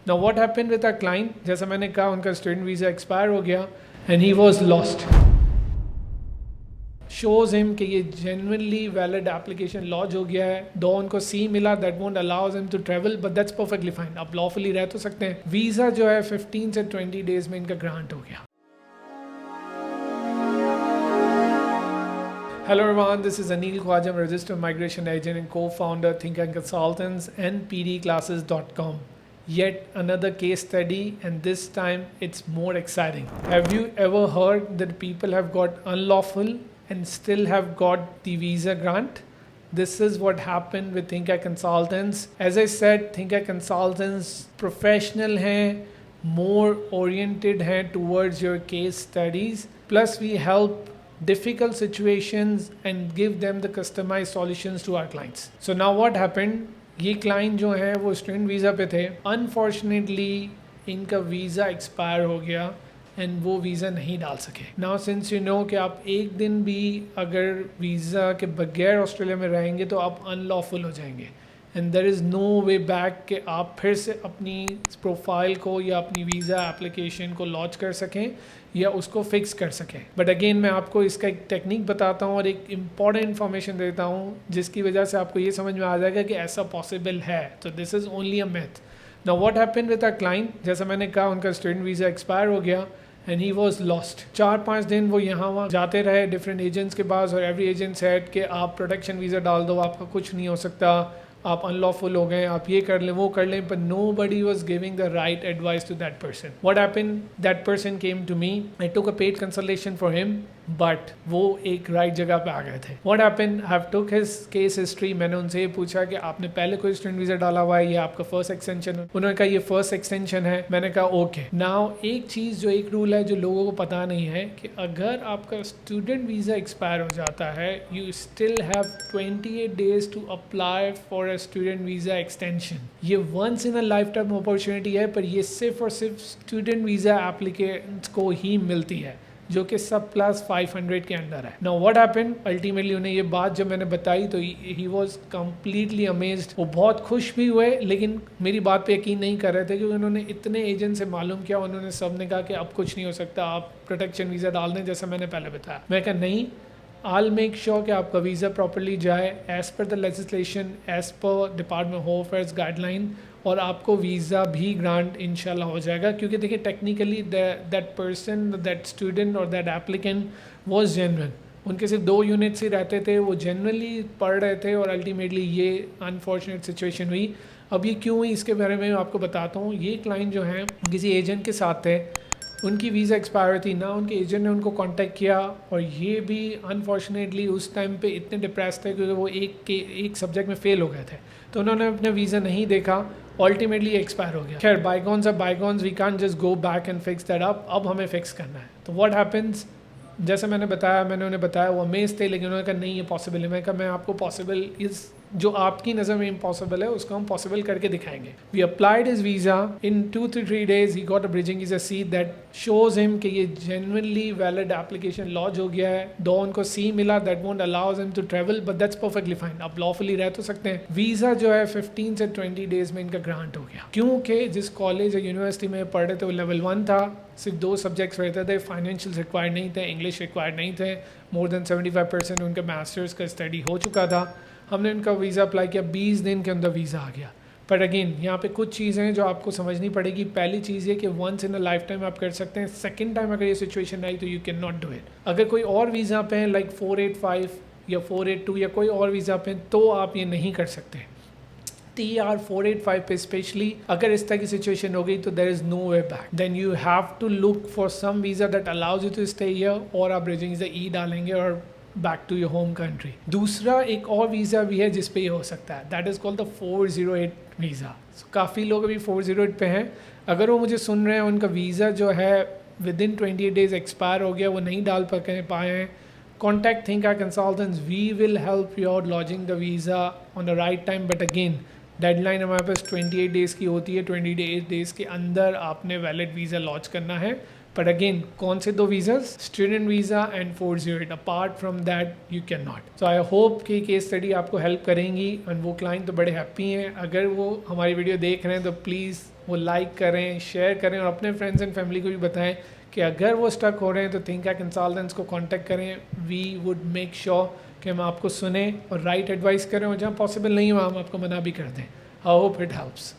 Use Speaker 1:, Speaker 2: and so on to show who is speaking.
Speaker 1: Now what happened with our client, जैसा मैंने कहा उनका स्टूडेंट वीज़ा एक्सपायर हो गया and he was lost. Shows him कि ये जेन्युइनली वैलिड एप्लीकेशन लॉन्च हो गया है, दो उनको सी मिला that won't allows him to travel but that's perfectly fine, आप लॉफुली रह तो सकते हैं। वीज़ा जो है 15 से 20 डेज में इनका ग्रांट हो गया। Hello everyone, this is Anil Khwaja, I'm a registered migration agent and co-founder Think and Consultants and pdclasses.com. Yet another case study, and this time it's more exciting. Have you ever heard that people have got unlawful and still have got the visa grant? This is what happened with Think Consultants. As I said, Think Consultants professional hain, more oriented hain towards your case studies. Plus we help difficult situations and give them the customized solutions to our clients. So now what happened, ये client जो है वो student visa पे थे, unfortunately इनका visa expire हो गया and वो वीज़ा नहीं डाल सके। नाउ सिंस यू नो कि आप एक दिन भी अगर वीज़ा के बगैर ऑस्ट्रेलिया में रहेंगे तो आप अनलॉफुल हो जाएंगे and there is no way back कि आप फिर से अपनी प्रोफाइल को या अपनी वीज़ा एप्लीकेशन को लॉन्च कर सकें या उसको फिक्स कर सकें। बट अगेन मैं आपको इसका एक टेक्निक बताता हूँ और एक इम्पॉर्टेंट इन्फॉर्मेशन देता हूँ जिसकी वजह से आपको ये समझ में आ जाएगा कि ऐसा पॉसिबल है। तो this is only a myth. Now what happened with our client, जैसा मैंने कहा उनका स्टूडेंट वीज़ा एक्सपायर हो गया एंड ही वॉज लॉस्ट। 4-5 दिन वो यहाँ वहाँ जाते रहे डिफरेंट एजेंट्स के पास और एवरी एजेंट सेड कि आप प्रोटेक्शन वीज़ा डाल दो, आपका कुछ नहीं हो सकता, आप अनलॉफुल हो गए, आप ये कर लें वो कर लें, but nobody was giving the right advice to that person. What happened, that person came to me, I took a paid consultation for him, but वो एक राइट जगह पे आ गए थे। What happened, I took his case history, मैंने उनसे ये पूछा कि आपने पहले कोई स्टूडेंट वीज़ा डाला हुआ है या आपका फर्स्ट एक्सटेंशन है? उन्होंने कहा ये फर्स्ट एक्सटेंशन है। मैंने कहा ओके। नाउ एक चीज़ जो एक रूल है जो लोगों को पता नहीं है कि अगर आपका स्टूडेंट वीज़ा एक्सपायर हो जाता है, you still have 28 days to apply for a student visa extension. ये once in a life time opportunity है, पर ये सिर्फ और सिर्फ स्टूडेंट वीज़ा एप्लीकेंट्स को ही मिलती है जो कि सब प्लस 500 के अंदर है। नाउ व्हाट हैपेंड, अल्टीमेटली उन्हें ये बात जब मैंने बताई तो ही वाज कम्प्लीटली अमेज्ड। वो बहुत खुश भी हुए लेकिन मेरी बात पे यकीन नहीं कर रहे थे क्योंकि उन्होंने इतने एजेंट से मालूम किया, उन्होंने सब ने कहा कि अब कुछ नहीं हो सकता, आप प्रोटेक्शन वीज़ा डाल दें जैसा मैंने पहले बताया। मैं कहा नहीं, I'll make sure कि आपका वीज़ा प्रॉपरली जाए as per the legislation, as per department home affairs guideline, और आपको वीज़ा भी ग्रांट इंशाल्लाह हो जाएगा। क्योंकि देखिए technically that person, that student और दैट एप्लीकेंट वाज जेन्युइन, उनके सिर्फ 2 यूनिट्स ही रहते थे, वो जेन्युइनली पढ़ रहे थे और अल्टीमेटली ये अनफॉर्चुनेट सिचुएशन हुई। अब ये क्यों हुई इसके बारे में मैं आपको बताता हूँ। ये क्लाइंट जो हैं किसी एजेंट के साथ थे, उनकी वीज़ा एक्सपायर थी ना, उनके एजेंट ने उनको कांटेक्ट किया और ये भी अनफॉर्चुनेटली उस टाइम पे इतने डिप्रेस थे क्योंकि वो एक सब्जेक्ट में फ़ेल हो गए थे, तो उन्होंने अपना वीज़ा नहीं देखा, अल्टीमेटली एक्सपायर हो गया। खैर bygones are bygones, we can't just go back and fix that up, अब हमें फिक्स करना है। तो व्हाट हैपेंस, जैसे मैंने उन्हें बताया वो अमेज थे, लेकिन उन्होंने कहा नहीं ये पॉसिबल है। मैं कहा मैं आपको पॉसिबल इज़ जो आपकी नज़र में इम्पॉसिबल है उसको हम पॉसिबल करके दिखाएंगे। We applied his visa in 2 to 3 days he got a bridging visa C that shows him कि ये जेन्युइनली वैलिड एप्लीकेशन लॉन्च हो गया है, दो उनको सी मिला that won't allows him to travel but that's perfectly fine, आप lawfully रह तो सकते हैं। वीज़ा जो है 15 से 20 डेज में इनका ग्रांट हो गया, क्योंकि जिस कॉलेज या यूनिवर्सिटी में पढ़ रहे थे वो लेवल 1 था, सिर्फ 2 सब्जेक्ट्स रहते थे, फाइनेंशियल रिक्वायर्ड नहीं थे, इंग्लिश रिक्वायर्ड नहीं थे, मोर देन 75% उनका मास्टर्स का स्टडी हो चुका था। हमने उनका वीज़ा अप्लाई किया, 20 दिन के अंदर वीज़ा आ गया। पर अगेन यहाँ पे कुछ चीज़ें हैं जो आपको समझनी पड़ेगी। पहली चीज़ ये कि once in a life time आप कर सकते हैं, सेकंड टाइम अगर ये सिचुएशन आई तो you can not do it. अगर कोई और वीज़ा पे हैं लाइक 485 या 482 या कोई और वीज़ा पे तो आप ये नहीं कर सकते। TR 485 पे स्पेशली अगर इस तरह की सिचुएशन हो गई तो there is no way back, then you have to look for some visa that allows you to stay here, और आप ब्रिजिंग वीज़ा ई डालेंगे और back to your home country. दूसरा एक और वीज़ा भी है जिस पे ये हो सकता है, that is called the 408 visa. काफ़ी लोग अभी 408 पे हैं, अगर वो मुझे सुन रहे हैं उनका वीज़ा जो है विद इन 28 days एक्सपायर हो गया, वो नहीं डाल पाए हैं, contact think consultants, we will help you out lodging the visa on the right time. But again deadline हमारे पास 28 डेज़ की होती है, 28 डेज़ के अंदर आपने वैलिड वीज़ा लॉन्च करना है। बट अगेन कौन से 2 visas, student visa and 408, apart from that you can not. So I hope कि केस स्टडी आपको हेल्प करेंगी एंड वो क्लाइंट तो बड़े हैप्पी हैं। अगर वो हमारी वीडियो देख रहे हैं तो प्लीज़ वो लाइक करें, शेयर करें और अपने फ्रेंड्स एंड फैमिली को भी बताएं कि अगर वो स्टक हो रहे हैं तो थिंक कंसल्टेंट्स को कांटेक्ट करें. वी वुड मेक श्योर कि हम आपको सुने और राइट एडवाइस करें, और जहाँ पॉसिबल नहीं हो हम आपको मना भी कर दें. I hope it helps.